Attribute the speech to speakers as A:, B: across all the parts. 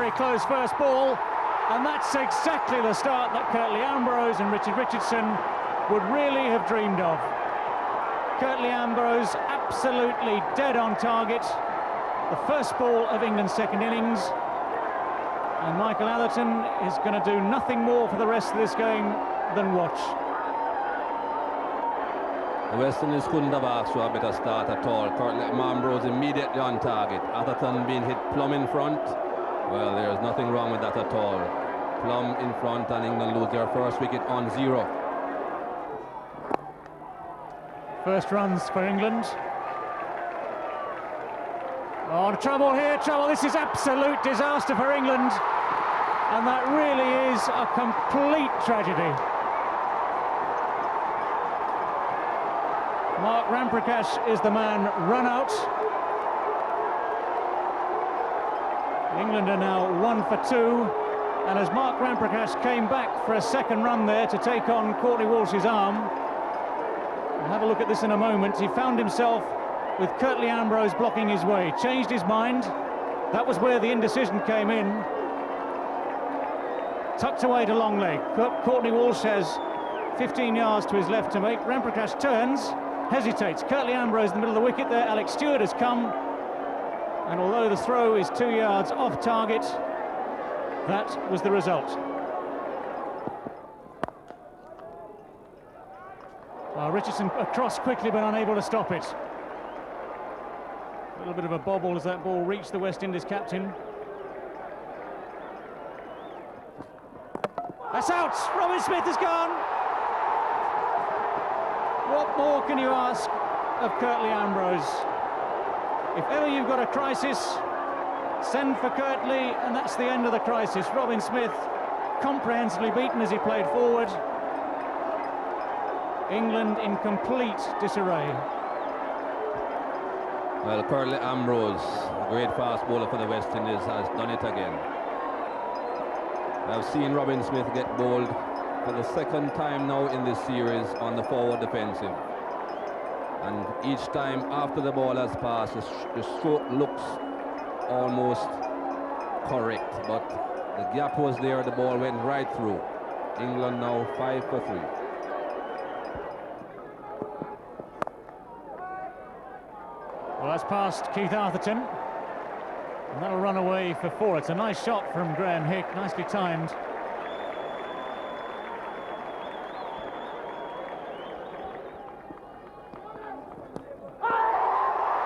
A: very close first ball, and that's exactly the start that Curtly Ambrose and Richard Richardson would really have dreamed of. Curtly Ambrose absolutely dead on target. The first ball of England's second innings, and Michael Atherton is going to do nothing more for the rest of this game than watch.
B: The West Indies couldn't have asked for a better start at all. Curtly Ambrose immediately on target. Atherton being hit plumb in front. Well, there's nothing wrong with that at all. Plumb in front, and England lose their first wicket on 0.
A: First runs for England. Oh, trouble here, trouble. This is absolute disaster for England. And that really is a complete tragedy. Mark Ramprakash is the man run out. England are now 1 for 2. And as Mark Ramprakash came back for a second run there to take on Courtney Walsh's arm, we'll have a look at this in a moment. He found himself with Curtly Ambrose blocking his way, changed his mind. That was where the indecision came in. Tucked away to long leg. Courtney Walsh has 15 yards to his left to make. Ramprakash turns, hesitates. Curtly Ambrose in the middle of the wicket there. Alex Stewart has come. And although the throw is 2 yards off target, that was the result. Richardson across quickly but unable to stop it. A little bit of a bobble as that ball reached the West Indies captain. That's out! Robin Smith has gone! What more can you ask of Curtly Ambrose? If ever you've got a crisis, send for Curtly, and that's the end of the crisis. Robin Smith comprehensively beaten as he played forward. England in complete disarray.
B: Well, Curtly Ambrose, a great fast bowler for the West Indies, has done it again. I've seen Robin Smith get bowled for the second time now in this series on the forward defensive. And each time after the ball has passed, the stroke looks almost correct, but the gap was there, the ball went right through. England now 5 for 3.
A: Well, that's past Keith Atherton, and that'll run away for 4. It's a nice shot from Graham Hick, nicely timed.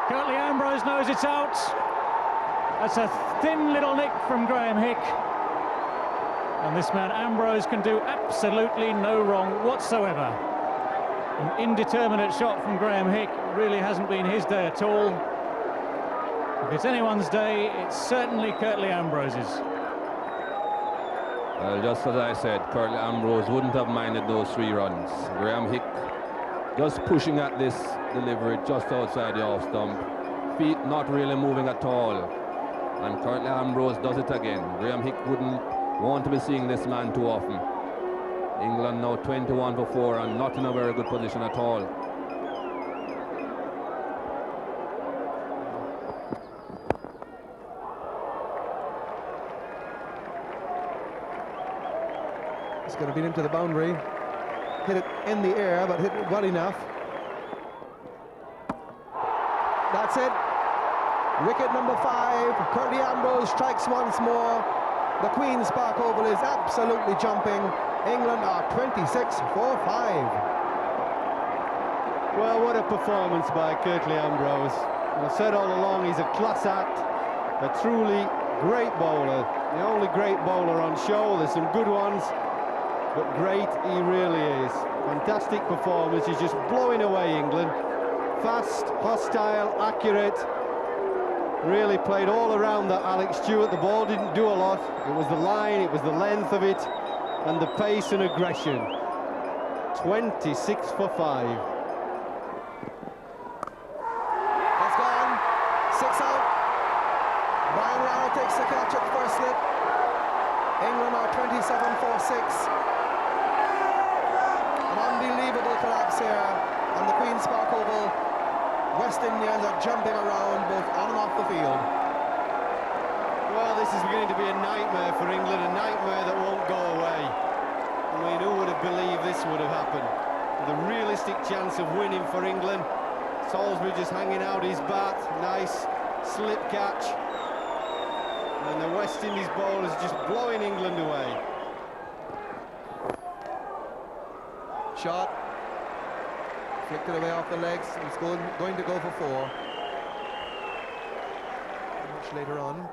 A: Curtly Ambrose knows it's out. That's a thin little nick from Graham Hick. And this man Ambrose can do absolutely no wrong whatsoever. An indeterminate shot from Graham Hick. Really hasn't been his day at all. If it's anyone's day, it's certainly Curtly Ambrose's.
B: Well, just as I said, Curtly Ambrose wouldn't have minded those 3 runs. Graham Hick just pushing at this delivery just outside the off stump. Feet not really moving at all. And Curtly Ambrose does it again. Graham Hick wouldn't want to be seeing this man too often. England now 21 for 4 and not in a very good position at all.
C: It's going to beat him to the boundary. Hit it in the air, but hit it well enough. That's it. Wicket number 5. Curtly Ambrose strikes once more. The Queen's Park Oval is absolutely jumping. England are 26 for 5.
D: Well, what a performance by Curtly Ambrose. I've said all along he's a class act, a truly great bowler. The only great bowler on show. There's some good ones, but great he really is. Fantastic performance. He's just blowing away England. Fast, hostile, accurate. Really played all around that Alex Stewart. The ball didn't do a lot. It was the line, it was the length of it, and the pace and aggression. 26 for 5.
C: That's gone. 6 out. Brian Lara takes the catch at the first slip. England are 27 for 6. An unbelievable collapse here on the Queen's Park Oval. West Indians are jumping around both on and off the field.
D: Well, this is beginning to be a nightmare for England, a nightmare that won't go away. I mean, who would have believed this would have happened? The realistic chance of winning for England. Salisbury just hanging out his bat, nice slip catch. And the West Indies bowlers just blowing England away.
C: Shot. Flicked it away off the legs. He's going to go for 4. Much later on.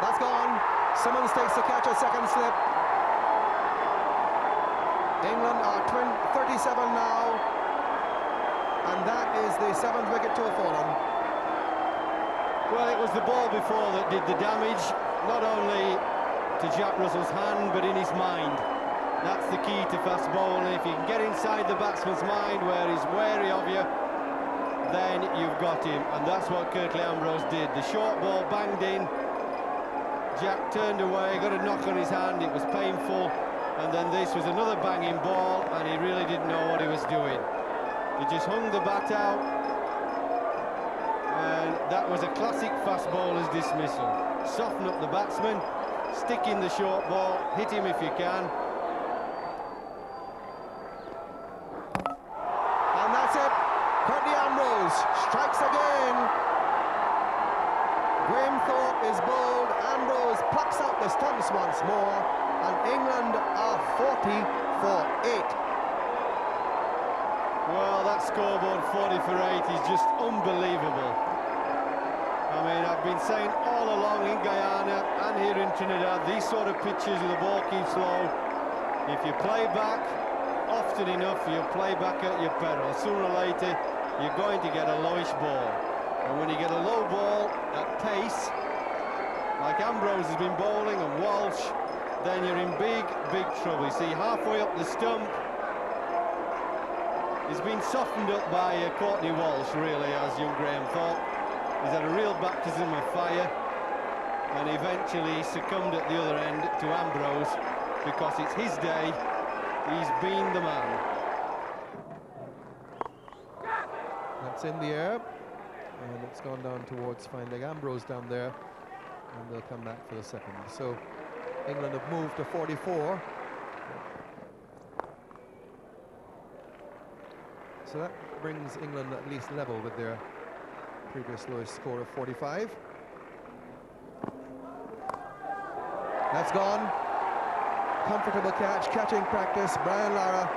C: That's gone. Simmons takes the catch, a second slip. England are 37 now, and that is the 7th wicket to have fallen.
D: Well, it was the ball before that did the damage, not only to Jack Russell's hand, but in his mind. That's the key to fast bowling. If you can get inside the batsman's mind where he's wary of you, then you've got him, and that's what Curtly Ambrose did. The short ball banged in, Jack turned away, got a knock on his hand, it was painful, and then this was another banging ball, and he really didn't know what he was doing. He just hung the bat out, and that was a classic fast bowler's dismissal. Soften up the batsman, stick in the short ball, hit him if you can.
C: And that's it. Curtly Ambrose strikes again. Graham Thorpe is bowled. Ambrose plucks out the stumps once more, and England are 40 for 8.
D: Well, that scoreboard 40 for 8 is just unbelievable. I mean, I've been saying all along in Guyana and here in Trinidad, these sort of pitches where the ball keeps low, if you play back often enough, you'll play back at your peril. Sooner or later, you're going to get a lowish ball. And when you get a low ball at pace, like Ambrose has been bowling and Walsh, then you're in big, big trouble. You see, halfway up the stump, he's been softened up by Courtney Walsh, really, as young Graham Thorpe. He's had a real baptism of fire, and eventually succumbed at the other end to Ambrose, because it's his day. He's been the man.
C: That's in the air, and it's gone down towards fine leg. Ambrose down there, and they'll come back for the second. So England have moved to 44. So that brings England at least level with their previous lowest score of 45. That's gone. Comfortable catch, catching practice. Brian Lara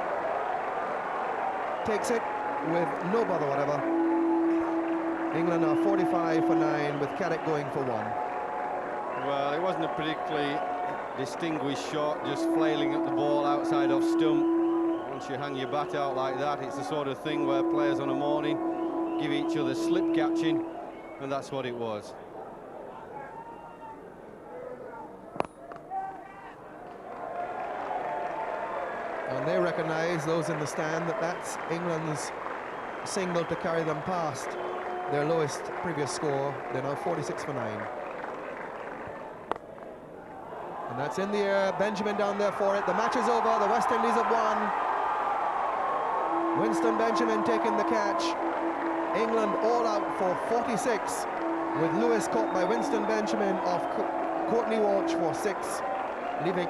C: takes it with no bother whatever. England are 45 for 9 with Caddick going for 1.
D: Well, it wasn't a particularly distinguished shot, just flailing at the ball outside off stump. Once you hang your bat out like that, it's the sort of thing where players on a morning give each other slip catching, and that's what it was.
C: And they recognise, those in the stand, that that's England's single to carry them past their lowest previous score. They're now 46 for 9. And that's in the air. Benjamin down there for it. The match is over. The West Indies have won. Winston Benjamin taking the catch. England all out for 46, with Lewis caught by Winston Benjamin off Courtney Walsh for 6, leaving